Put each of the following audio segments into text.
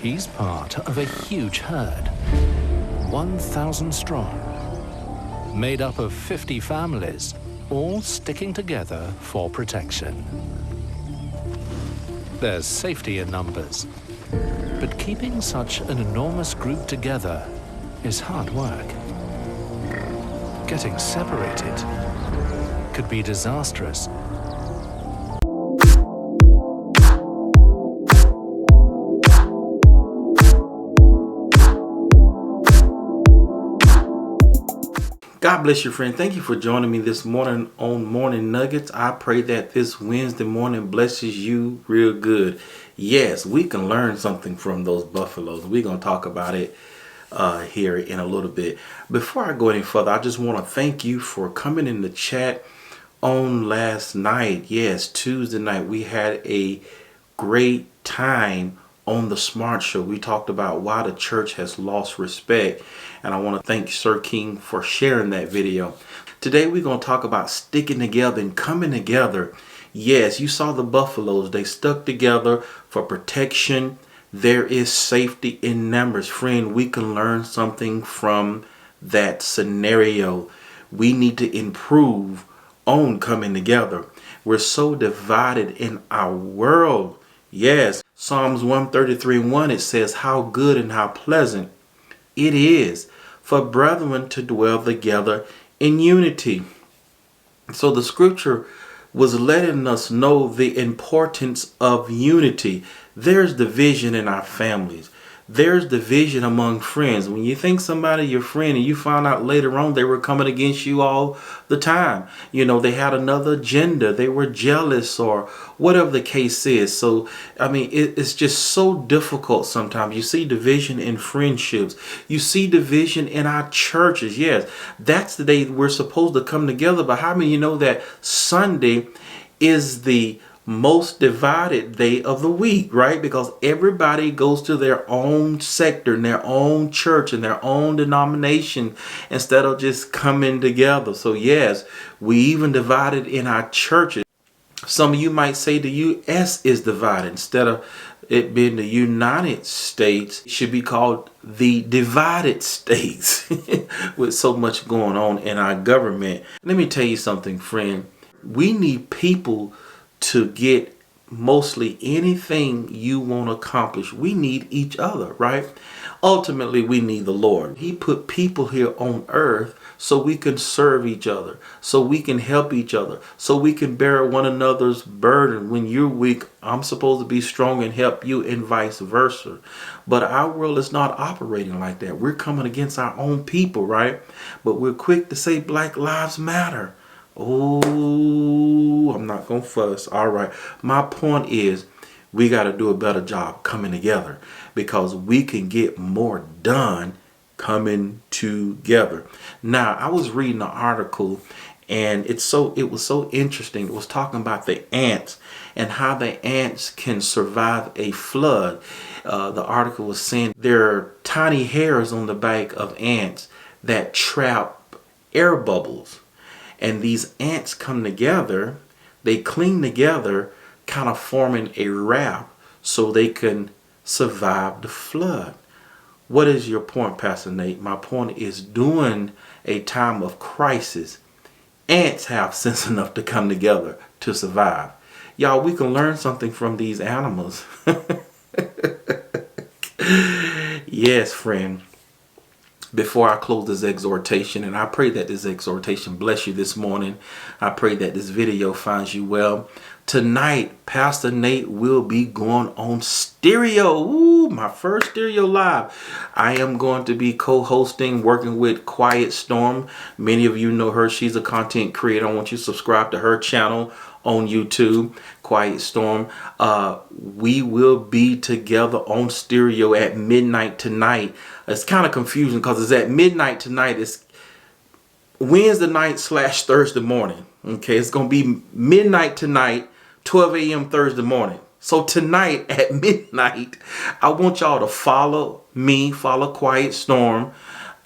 He's part of a huge herd, 1,000 strong, made up of 50 families, all sticking together for protection. There's safety in numbers, but keeping such an enormous group together is hard work. Getting separated could be disastrous. God bless you, friend. Thank you for joining me this morning on Morning Nuggets. I pray that this Wednesday morning blesses you real good. Yes, we can learn something from those buffaloes. We're going to talk about it here in a little bit. Before I go any further, I just want to thank you for coming in the chat on last night. Yes, Tuesday night, we had a great time on the Smart Show. We talked about why the church has lost respect. And I want to thank Sir King for sharing that video. Today we're going to talk about sticking together and coming together. Yes, you saw the buffaloes. They stuck together for protection. There is safety in numbers. Friend, we can learn something from that scenario. We need to improve on coming together. We're so divided in our world. Yes, Psalms 133:1, it says, how good and how pleasant it is for brethren to dwell together in unity. So the scripture was letting us know the importance of unity. There's division in our families. There's division among friends. When you think somebody your friend and you find out later on they were coming against you all the time. You know, they had another agenda. They were jealous or whatever the case is. So, I mean, it's just so difficult sometimes. You see division in friendships. You see division in our churches. Yes, that's the day we're supposed to come together. But how many of you know that Sunday is the most divided day of the week, right? Because everybody goes to their own sector and their own church and their own denomination instead of just coming together. So yes, we even divided in our churches. Some of you might say the U.S. is divided. Instead of it being the United States, it should be called the divided states with so much going on in our government. Let me tell you something, friend. We need people to get mostly anything you want to accomplish. We need each other, right? Ultimately, we need the Lord. He put people here on earth so we can serve each other, so we can help each other, so we can bear one another's burden. When you're weak, I'm supposed to be strong and help you, and vice versa. But our world is not operating like that. We're coming against our own people, right? But we're quick to say Black Lives Matter. Oh, I'm not going to fuss. All right. My point is we got to do a better job coming together because we can get more done coming together. Now, I was reading an article and it was so interesting. It was talking about the ants and how the ants can survive a flood. The article was saying there are tiny hairs on the back of ants that trap air bubbles. And these ants come together, they cling together, kind of forming a raft so they can survive the flood. What is your point, Pastor Nate? My point is during a time of crisis, ants have sense enough to come together to survive. Y'all, we can learn something from these animals. Yes, friend. Before I close this exhortation, and I pray that this exhortation bless you this morning. I pray that this video finds you well. Tonight, Pastor Nate will be going on stereo. Ooh, my first stereo live. I am going to be co-hosting, working with Kwiet Storm. Many of you know her. She's a content creator. I want you to subscribe to her channel on YouTube, Kwiet Storm. We will be together on stereo at midnight tonight. It's kind of confusing because it's at midnight tonight. It's Wednesday night / Thursday morning. Okay, it's going to be midnight tonight, 12 a.m. Thursday morning. So tonight at midnight, I want y'all to follow me, follow Kwiet Storm,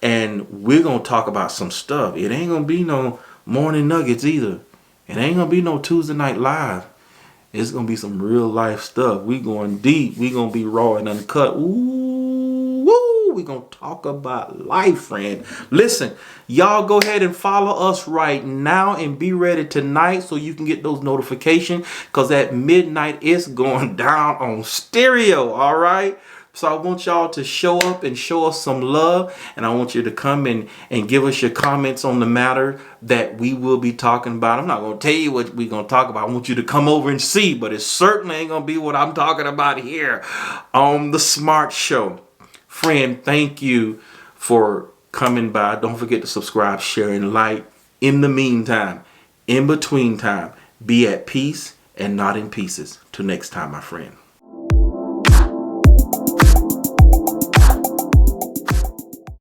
and we're going to talk about some stuff. It ain't going to be no morning nuggets either. It ain't going to be no Tuesday night live. It's going to be some real life stuff. We going deep. We going to be raw and uncut. Ooh, woo. We going to talk about life, friend. Listen, y'all go ahead and follow us right now and be ready tonight so you can get those notifications, because at midnight it's going down on stereo. All right. So I want y'all to show up and show us some love. And I want you to come and give us your comments on the matter that we will be talking about. I'm not going to tell you what we're going to talk about. I want you to come over and see. But it certainly ain't going to be what I'm talking about here on The Smart Show. Friend, thank you for coming by. Don't forget to subscribe, share, and like. In the meantime, in between time, be at peace and not in pieces. Till next time, my friend.